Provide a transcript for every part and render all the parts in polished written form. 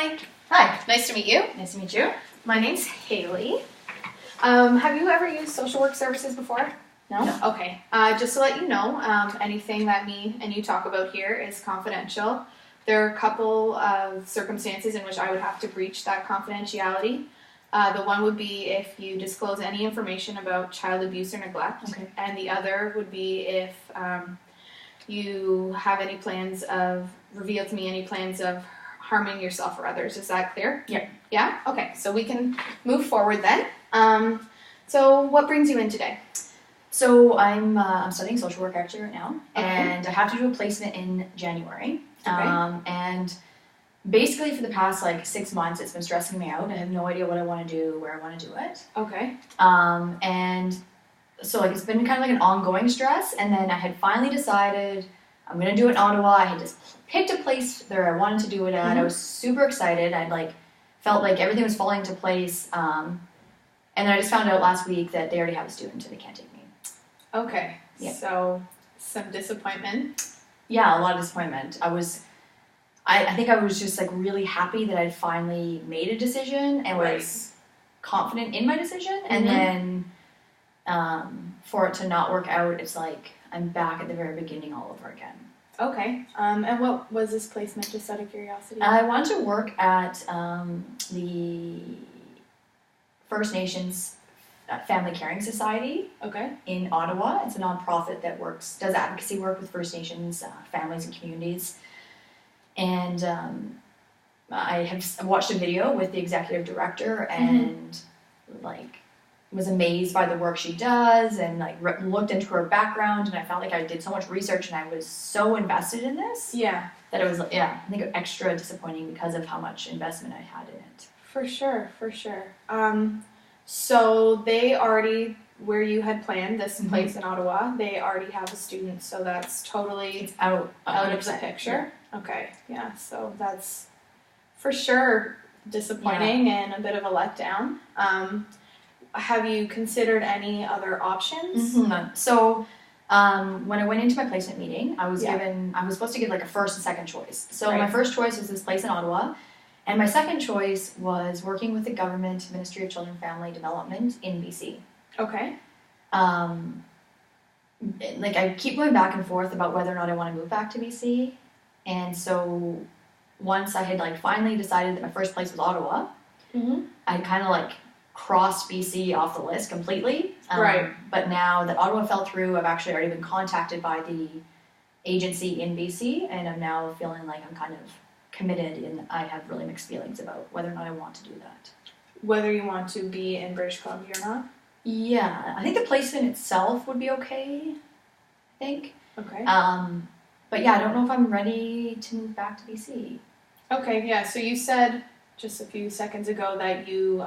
Hi. Hi. Nice to meet you. Nice to meet you. My name's Haley. Have you ever used social work services before? No? Okay. Just to let you know, anything that me and you talk about here is confidential. There are a couple of circumstances in which I would have to breach that confidentiality. The one would be if you disclose any information about child abuse or neglect. Okay. And the other would be if you have any plans of, reveal to me any plans of harming yourself or others. Is that clear? Yeah. Yeah? Okay, so we can move forward then. So what brings you in today? So I'm studying social work actually right now, Okay. and I have to do a placement in January. Okay. And basically for the past 6 months, it's been stressing me out. I have no idea what I want to do, where I want to do it. Okay. And so it's been kind of an ongoing stress, and then I had finally decided I'm going to do it in Ottawa. I had just picked a place that I wanted to do it at. Mm-hmm. I was super excited. I'd felt like everything was falling into place. And then I just found out last week that they already have a student and they can't take me. Okay. Yeah. So some disappointment. Yeah, a lot of disappointment. I think I was just really happy that I'd finally made a decision and was confident in my decision. And then for it to not work out, it's I'm back at the very beginning all over again. Okay. And what was this placement, just out of curiosity? I wanted to work at the First Nations Family Caring Society Okay. in Ottawa. It's a nonprofit that does advocacy work with First Nations families and communities. And I have watched a video with the executive director and was amazed by the work she does and looked into her background, and I felt like I did so much research and I was so invested in this Yeah. that it was I think extra disappointing because of how much investment I had in it. For sure. So they already, where you had planned this place in Ottawa, they already have a student, so that's totally It's out of the picture. Okay, yeah, so that's for sure disappointing and a bit of a letdown. Have you considered any other options? Mm-hmm. So when I went into my placement meeting, I was supposed to give a first and second choice. So my first choice was this place in Ottawa, and my second choice was working with the government Ministry of Children and Family Development in BC. Okay. I keep going back and forth about whether or not I want to move back to BC. And so once I had finally decided that my first place was Ottawa, I kind of crossed BC off the list completely. But now that Ottawa fell through, I've actually already been contacted by the agency in BC, and I'm now feeling like I'm kind of committed, and I have really mixed feelings about whether or not I want to do that. Whether you want to be in British Columbia or not? Yeah, I think the placement itself would be okay, I think. Okay. But yeah, I don't know if I'm ready to move back to BC. Okay, yeah, so you said just a few seconds ago that you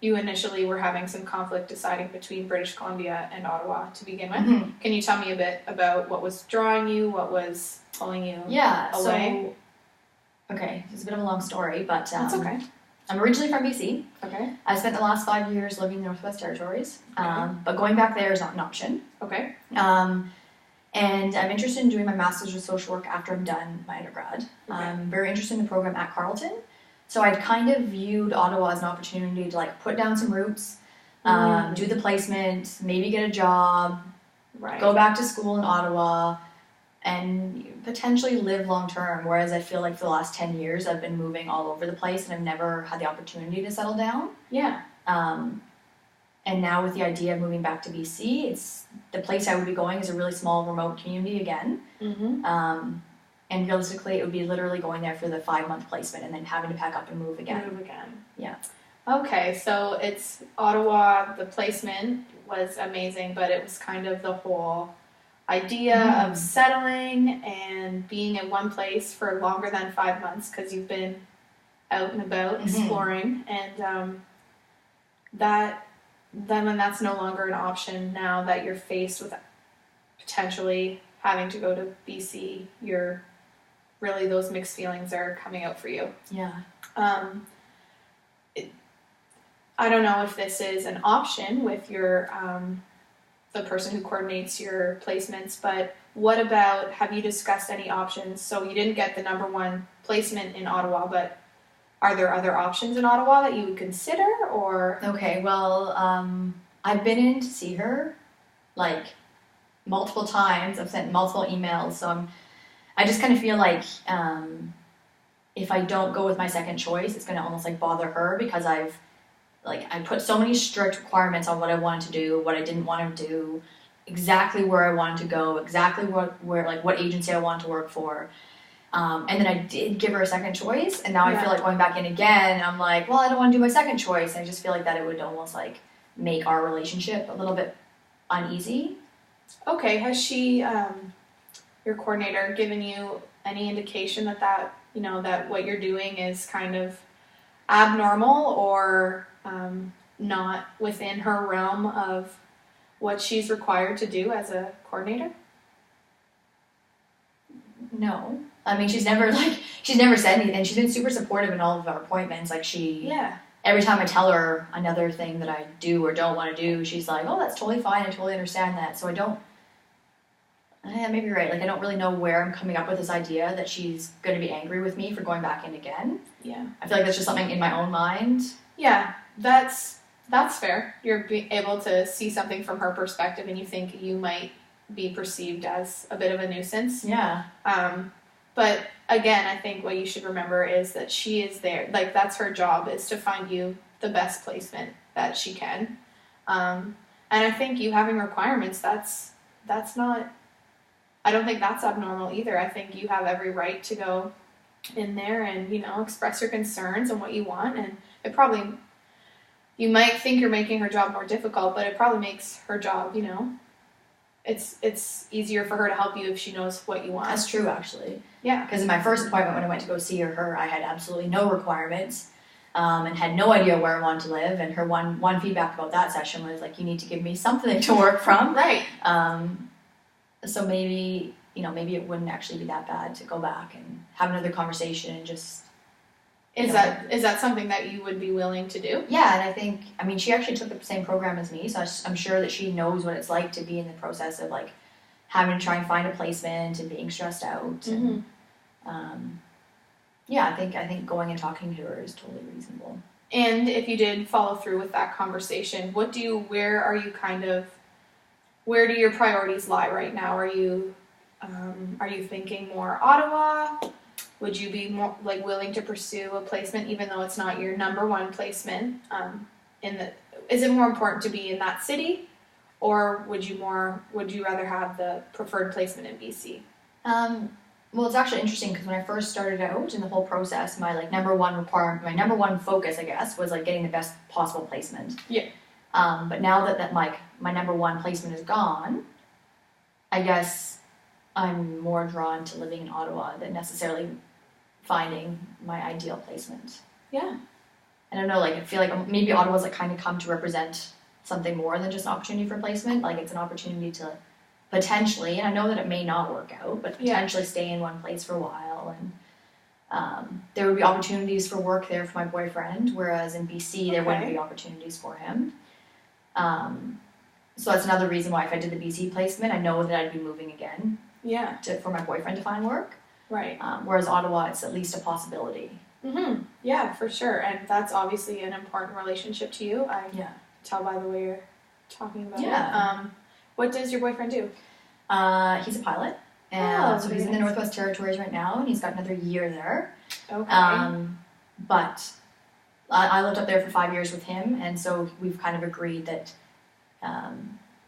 initially were having some conflict deciding between British Columbia and Ottawa to begin with. Mm-hmm. Can you tell me a bit about what was drawing you, what was pulling you away? Okay, it's a bit of a long story, but That's okay. I'm originally from BC. Okay. I spent the last 5 years living in the Northwest Territories, but going back there is not an option. Okay. And I'm interested in doing my Master's of Social Work after I'm done my undergrad. Okay. I'm very interested in the program at Carleton. So I'd kind of viewed Ottawa as an opportunity to put down some roots, do the placement, maybe get a job, go back to school in Ottawa, and potentially live long term. Whereas I feel for the last 10 years I've been moving all over the place and I've never had the opportunity to settle down. Yeah. And now with the idea of moving back to BC, it's the place I would be going is a really small remote community again. Mm-hmm. And realistically, it would be literally going there for the 5-month placement and then having to pack up and move again. Yeah. Okay, so it's Ottawa, the placement was amazing, but it was kind of the whole idea of settling and being in one place for longer than 5 months because you've been out and about exploring, and then when that's no longer an option, now that you're faced with potentially having to go to BC, really those mixed feelings are coming out for you. Yeah. I don't know if this is an option with your the person who coordinates your placements, but what about, have you discussed any options? So you didn't get the number one placement in Ottawa, but are there other options in Ottawa that you would consider, or? Okay, well, I've been in to see her like multiple times. I've sent multiple emails, so I just kind of feel like if I don't go with my second choice, it's going to almost like bother her because I put so many strict requirements on what I wanted to do, what I didn't want to do, exactly where I wanted to go, exactly what agency I wanted to work for. And then I did give her a second choice, and now I feel like going back in again, and I'm like, well, I don't want to do my second choice. And I just feel like that it would almost like make our relationship a little bit uneasy. Okay, has she, your coordinator, given you any indication that what you're doing is kind of abnormal or not within her realm of what she's required to do as a coordinator? No. I mean, she's never said anything. She's been super supportive in all of our appointments. Like every time I tell her another thing that I do or don't want to do, she's like, oh, that's totally fine. I totally understand that. So maybe you're right. Like, I don't really know where I'm coming up with this idea that she's going to be angry with me for going back in again. Yeah. I feel like that's just something in my own mind. Yeah, that's fair. You're able to see something from her perspective and you think you might be perceived as a bit of a nuisance. Yeah. But again, I think what you should remember is that she is there. Like, that's her job, is to find you the best placement that she can. And I think you having requirements, that's not, I don't think that's abnormal either. I think you have every right to go in there and, express your concerns and what you want. And it probably, you might think you're making her job more difficult, but it probably makes her job, it's easier for her to help you if she knows what you want. That's true, actually. Yeah. Because in my first appointment when I went to go see her, I had absolutely no requirements and had no idea where I wanted to live. And her one feedback about that session was like, you need to give me something to work from. Right. So maybe it wouldn't actually be that bad to go back and have another conversation and just... Is that something that you would be willing to do? Yeah, and I think, she actually took the same program as me, so I'm sure that she knows what it's like to be in the process of, like, having to try and find a placement and being stressed out. Mm-hmm. And, I think going and talking to her is totally reasonable. And if you did follow through with that conversation, where do your priorities lie right now? Are you thinking more Ottawa? Would you be more willing to pursue a placement even though it's not your number one placement? Is it more important to be in that city, or would you rather have the preferred placement in BC? Well, it's actually interesting because when I first started out in the whole process, my number one focus, I guess, was getting the best possible placement. Yeah. But now that my number one placement is gone, I guess I'm more drawn to living in Ottawa than necessarily finding my ideal placement. Yeah. I don't know, I feel like maybe Ottawa's kind of come to represent something more than just an opportunity for placement. It's an opportunity to potentially, and I know that it may not work out, but potentially stay in one place for a while. And there would be opportunities for work there for my boyfriend, whereas in BC there wouldn't be opportunities for him. So that's another reason why if I did the BC placement, I know that I'd be moving again. Yeah. For my boyfriend to find work. Right. Whereas Ottawa, it's at least a possibility. Mm-hmm. Yeah, for sure. And that's obviously an important relationship to you. I tell by the way you're talking about it. What does your boyfriend do? He's a pilot. And so he's in the Northwest Territories right now, and he's got another year there. Okay. But I lived up there for 5 years with him, and so we've kind of agreed that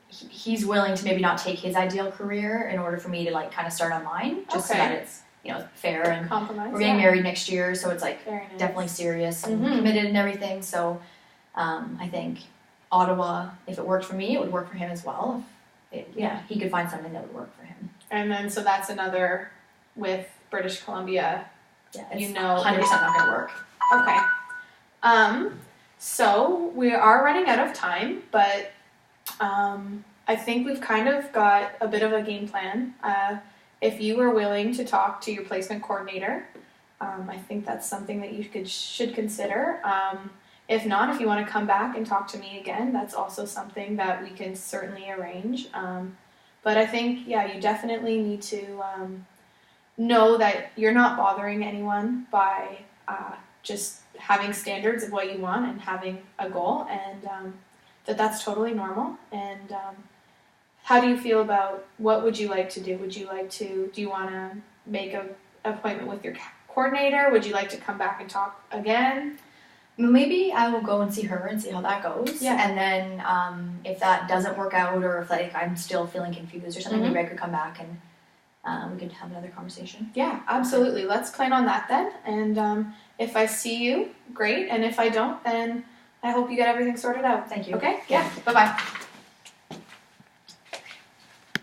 he's willing to maybe not take his ideal career in order for me to kind of start on mine, just so that it's fair and compromise. We're getting married next year, so it's nice. Definitely serious and committed and everything. So I think Ottawa, if it worked for me, it would work for him as well. He could find something that would work for him. And then so that's another with British Columbia. Yeah, it's 100% not going to work. Okay. So we are running out of time, but I think we've kind of got a bit of a game plan. If you are willing to talk to your placement coordinator, I think that's something that you should consider. If not, if you want to come back and talk to me again, that's also something that we can certainly arrange. But I think, you definitely need to know that you're not bothering anyone by just having standards of what you want and having a goal, and that's totally normal. And how do you feel about what would you like to do? Do you want to make an appointment with your coordinator? Would you like to come back and talk again? Maybe I will go and see her and see how that goes. Yeah. And then if that doesn't work out, or if like I'm still feeling confused or something, maybe I could come back and we could have another conversation. Yeah, absolutely. Let's plan on that then. And if I see you, great. And if I don't, then I hope you get everything sorted out. Thank you. Okay? Yeah. Bye-bye.